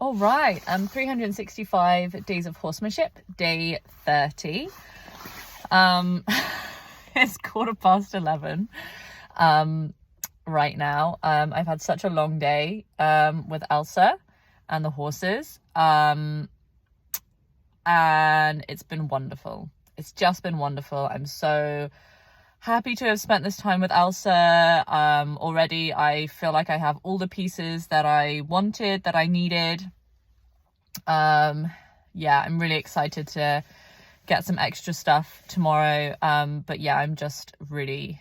All right, 365 days of horsemanship, day 30. It's 11:15 right now. I've had such a long day with Elsa and the horses, and it's been wonderful. It's just been wonderful. I'm so happy to have spent this time with Elsa. Already I feel like I have all the pieces that I wanted, that I needed. Yeah, I'm really excited to get some extra stuff tomorrow. But yeah, I'm just really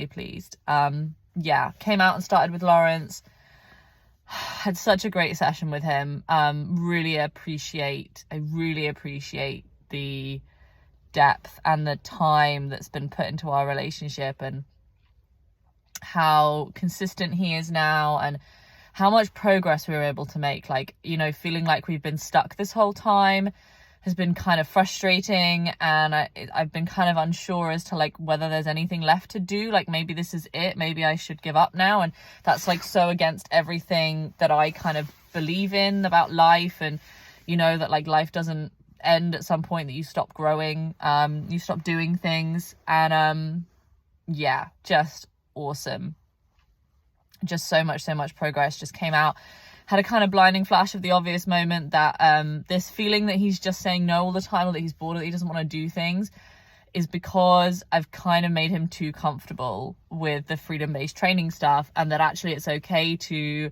pleased. Yeah, came out and started with Lawrence. Had such a great session with him. I really appreciate the depth and the time that's been put into our relationship, and how consistent he is now, and how much progress we were able to make. Like, you know, feeling like we've been stuck this whole time has been kind of frustrating, and I've been kind of unsure as to like whether there's anything left to do. Like, maybe this is it, maybe I should give up now, and that's like so against everything that I kind of believe in about life, and you know, that like life doesn't end at some point, that you stop growing, you stop doing things. And yeah, just awesome. Just so much progress just came out. Had a kind of blinding flash of the obvious moment that this feeling that he's just saying no all the time, or that he's bored, or that he doesn't want to do things, is because I've kind of made him too comfortable with the freedom-based training stuff, and that actually it's okay to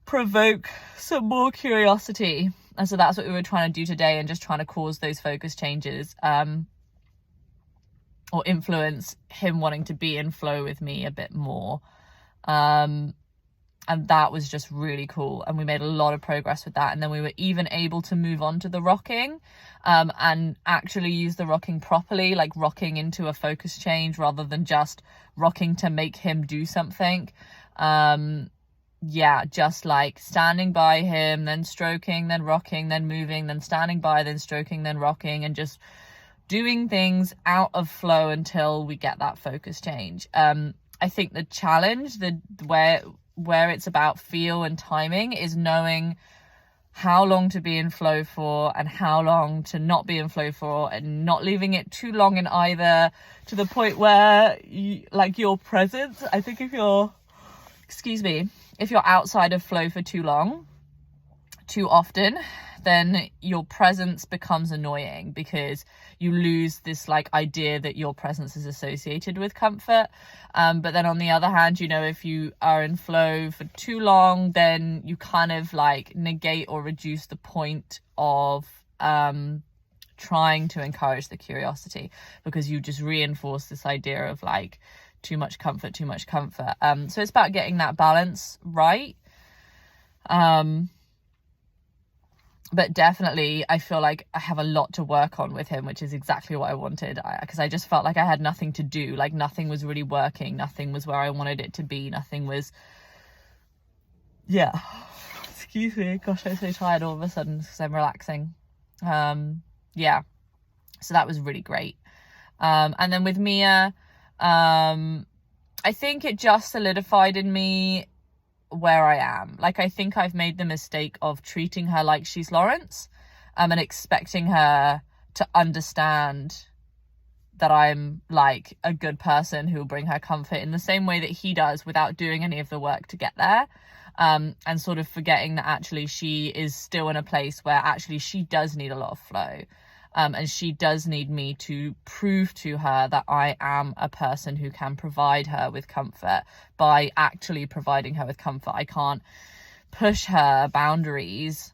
provoke some more curiosity. And so that's what we were trying to do today, and just trying to cause those focus changes, or influence him wanting to be in flow with me a bit more. And that was just really cool, and we made a lot of progress with that. And then we were even able to move on to the rocking, and actually use the rocking properly, like rocking into a focus change rather than just rocking to make him do something. Yeah, just like standing by him, then stroking, then rocking, then moving, then standing by, then stroking, then rocking, and just doing things out of flow until we get that focus change. I think the challenge, where it's about feel and timing, is knowing how long to be in flow for and how long to not be in flow for, and not leaving it too long in either, to the point where like your presence, I think if you're outside of flow for too long, too often, then your presence becomes annoying, because you lose this like idea that your presence is associated with comfort. But then on the other hand, you know, if you are in flow for too long, then you kind of like negate or reduce the point of trying to encourage the curiosity, because you just reinforce this idea of like too much comfort. So it's about getting that balance right. But definitely I feel like I have a lot to work on with him, which is exactly what I wanted, because I just felt like I had nothing to do. Like, nothing was really working, nothing was where I wanted it to be, nothing was, yeah, excuse me, gosh, I'm so tired all of a sudden because I'm relaxing. Yeah, so that was really great. And then with Mia, I think it just solidified in me where I am. Like, I think I've made the mistake of treating her like she's Lawrence, and expecting her to understand that I'm like a good person who will bring her comfort in the same way that he does, without doing any of the work to get there, and sort of forgetting that actually she is still in a place where actually she does need a lot of flow. And she does need me to prove to her that I am a person who can provide her with comfort by actually providing her with comfort. I can't push her boundaries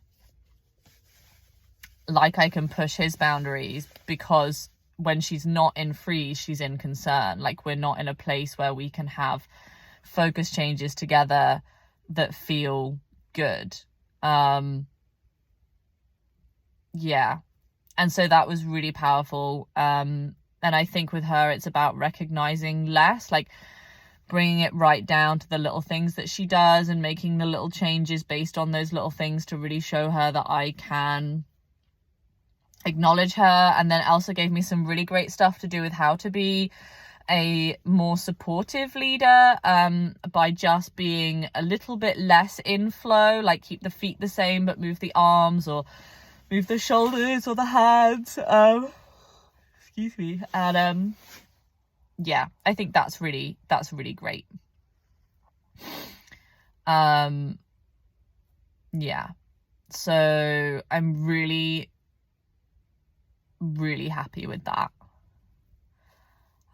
like I can push his boundaries, because when she's not in freeze, she's in concern. Like, we're not in a place where we can have focus changes together that feel good. Yeah. And so that was really powerful. And I think with her, it's about recognizing less, like bringing it right down to the little things that she does, and making the little changes based on those little things to really show her that I can acknowledge her. And then Elsa gave me some really great stuff to do with how to be a more supportive leader, by just being a little bit less in flow, like keep the feet the same but move the arms or move the shoulders or the hands, excuse me. And yeah, I think that's really great. Yeah, so I'm really happy with that.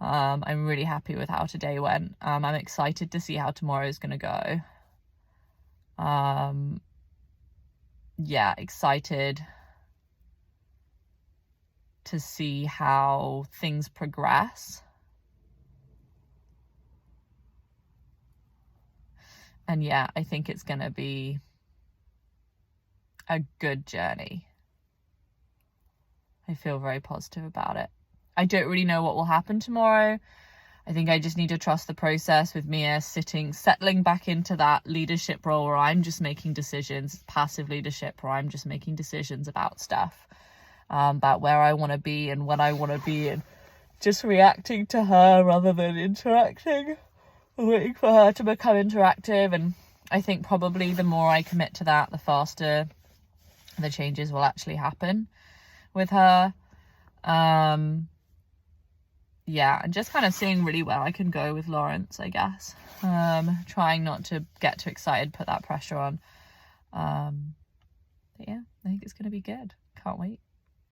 I'm really happy with how today went. I'm excited to see how tomorrow's gonna go. Yeah, excited to see how things progress. And yeah, I think it's gonna be a good journey. I feel very positive about it. I don't really know what will happen tomorrow. I think I just need to trust the process with Mia settling back into that leadership role where I'm just making decisions, passive leadership, where I'm just making decisions about stuff, about where I want to be and when I want to be, and just reacting to her rather than interacting, waiting for her to become interactive. And I think probably the more I commit to that, the faster the changes will actually happen with her. Yeah, and just kind of seeing really where I can go with Lawrence, I guess. Trying not to get too excited, put that pressure on. But yeah, I think it's going to be good. Can't wait.